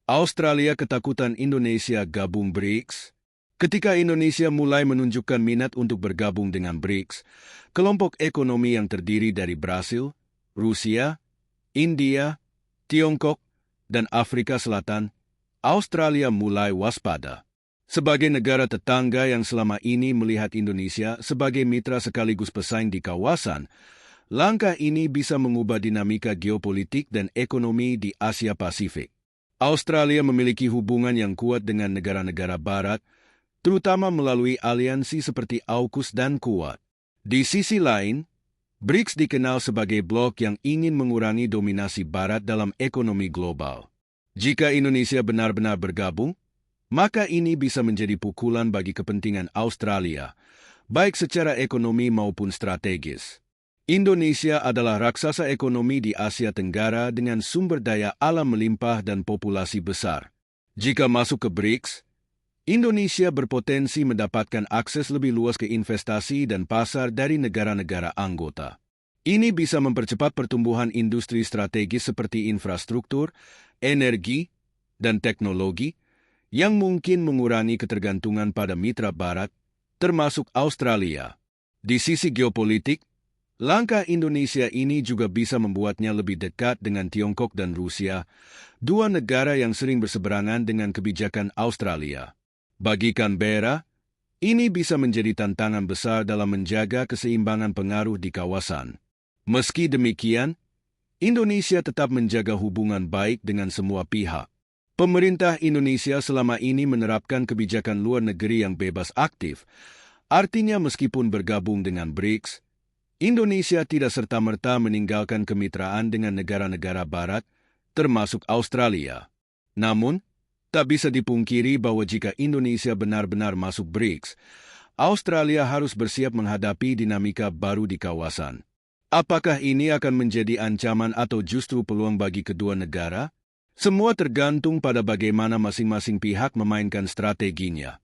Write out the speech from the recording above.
Australia ketakutan Indonesia gabung BRICS. Ketika Indonesia mulai menunjukkan minat untuk bergabung dengan BRICS, kelompok ekonomi yang terdiri dari Brasil, Rusia, India, Tiongkok, dan Afrika Selatan, Australia mulai waspada. Sebagai negara tetangga yang selama ini melihat Indonesia sebagai mitra sekaligus pesaing di kawasan, langkah ini bisa mengubah dinamika geopolitik dan ekonomi di Asia Pasifik. Australia memiliki hubungan yang kuat dengan negara-negara barat, terutama melalui aliansi seperti AUKUS dan Quad. Di sisi lain, BRICS dikenal sebagai blok yang ingin mengurangi dominasi barat dalam ekonomi global. Jika Indonesia benar-benar bergabung, maka ini bisa menjadi pukulan bagi kepentingan Australia, baik secara ekonomi maupun strategis. Indonesia adalah raksasa ekonomi di Asia Tenggara dengan sumber daya alam melimpah dan populasi besar. Jika masuk ke BRICS, Indonesia berpotensi mendapatkan akses lebih luas ke investasi dan pasar dari negara-negara anggota. Ini bisa mempercepat pertumbuhan industri strategis seperti infrastruktur, energi, dan teknologi, yang mungkin mengurangi ketergantungan pada mitra barat, termasuk Australia. Di sisi geopolitik, langkah Indonesia ini juga bisa membuatnya lebih dekat dengan Tiongkok dan Rusia, dua negara yang sering berseberangan dengan kebijakan Australia. Bagi Canberra, ini bisa menjadi tantangan besar dalam menjaga keseimbangan pengaruh di kawasan. Meski demikian, Indonesia tetap menjaga hubungan baik dengan semua pihak. Pemerintah Indonesia selama ini menerapkan kebijakan luar negeri yang bebas aktif, artinya meskipun bergabung dengan BRICS, Indonesia tidak serta-merta meninggalkan kemitraan dengan negara-negara barat, termasuk Australia. Namun, tak bisa dipungkiri bahwa jika Indonesia benar-benar masuk BRICS, Australia harus bersiap menghadapi dinamika baru di kawasan. Apakah ini akan menjadi ancaman atau justru peluang bagi kedua negara? Semua tergantung pada bagaimana masing-masing pihak memainkan strateginya.